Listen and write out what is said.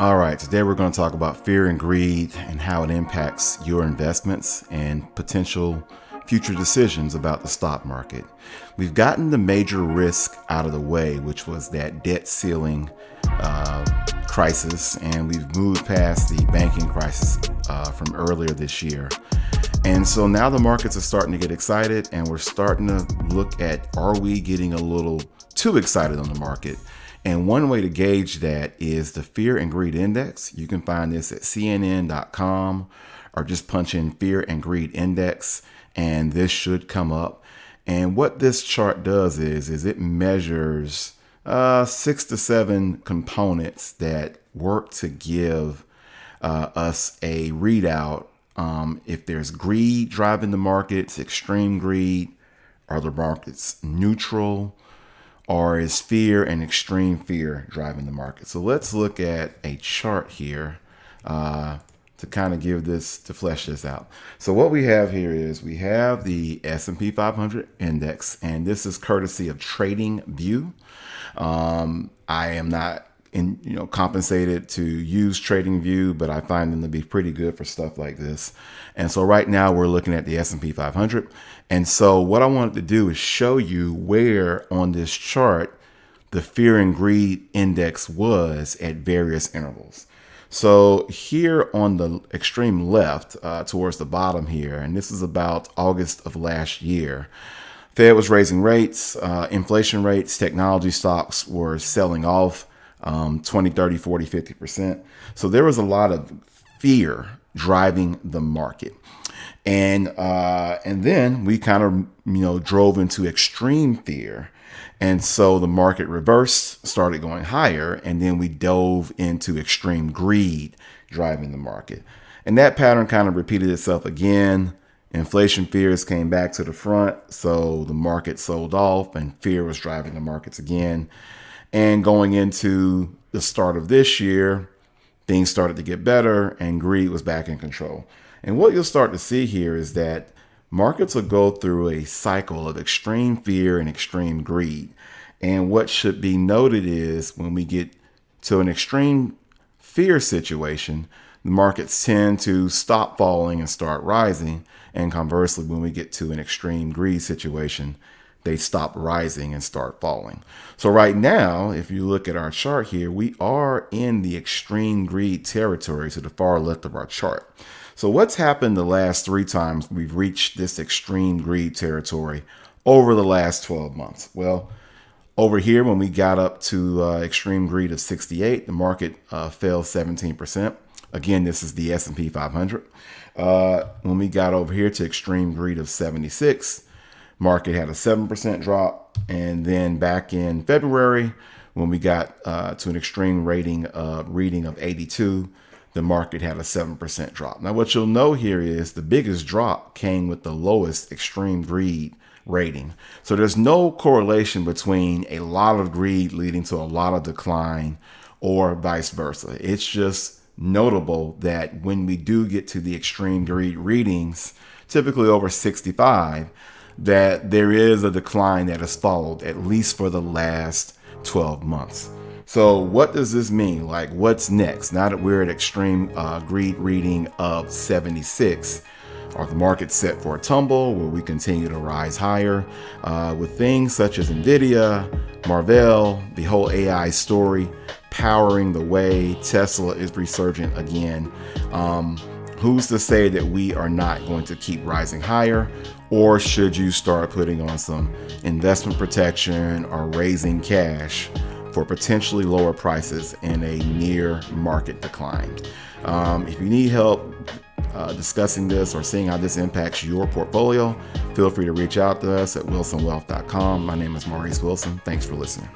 All right, today we're going to talk about fear and greed and how it impacts your investments and potential future decisions about the stock market. We've gotten the major risk out of the way, which was that debt ceiling crisis, and we've moved past the banking crisis from earlier this year. And so now the markets are starting to get excited, and we're starting to look at, are we getting a little too excited on the market? And one way to gauge that is the Fear and Greed Index. You can find this at CNN.com or just punch in Fear and Greed Index, and this should come up. And what this chart does is it measures 6 to 7 components that work to give us a readout. If there's greed driving the markets, extreme greed, are the markets neutral? Or is fear and extreme fear driving the market? So let's look at a chart here to kind of to flesh this out. So what we have here is we have the S&P 500 index, and this is courtesy of TradingView. I am not compensated to use TradingView, but I find them to be pretty good for stuff like this. And so right now we're looking at the S&P 500. And so what I wanted to do is show you where on this chart the fear and greed index was at various intervals. So here on the extreme left, towards the bottom here, and this is about August of last year, Fed was raising rates, inflation rates, technology stocks were selling off 20, 30, 40, 50%. So there was a lot of fear driving the market. And then we kind of, drove into extreme fear. And so the market reversed, started going higher, and then we dove into extreme greed driving the market. And that pattern kind of repeated itself again. Inflation fears came back to the front, so the market sold off and fear was driving the markets again. And going into the start of this year, things started to get better and greed was back in control. And what you'll start to see here is that markets will go through a cycle of extreme fear and extreme greed. And what should be noted is when we get to an extreme fear situation, the markets tend to stop falling and start rising. And conversely, when we get to an extreme greed situation, they stop rising and start falling. So right now, if you look at our chart here, we are in the extreme greed territory to the far left of our chart. So what's happened the last 3 times we've reached this extreme greed territory over the last 12 months? Well, over here, when we got up to extreme greed of 68, the market fell 17%. Again, this is the S&P 500. When we got over here to extreme greed of 76, market had a 7% drop. And then back in February, when we got to an extreme reading of 82, the market had a 7% drop. Now, what you'll know here is the biggest drop came with the lowest extreme greed rating. So there's no correlation between a lot of greed leading to a lot of decline or vice versa. It's just notable that when we do get to the extreme greed readings, typically over 65, that there is a decline that has followed, at least for the last 12 months. So what does this mean? Like, what's next? Now that we're at extreme greed reading of 76, are the markets set for a tumble? Will we continue to rise higher with things such as NVIDIA, Marvell, the whole AI story powering the way? Tesla is resurgent again. Who's to say that we are not going to keep rising higher? Or should you start putting on some investment protection or raising cash for potentially lower prices in a near market decline? If you need help discussing this or seeing how this impacts your portfolio, feel free to reach out to us at wilsonwealth.com. My name is Maurice Wilson. Thanks for listening.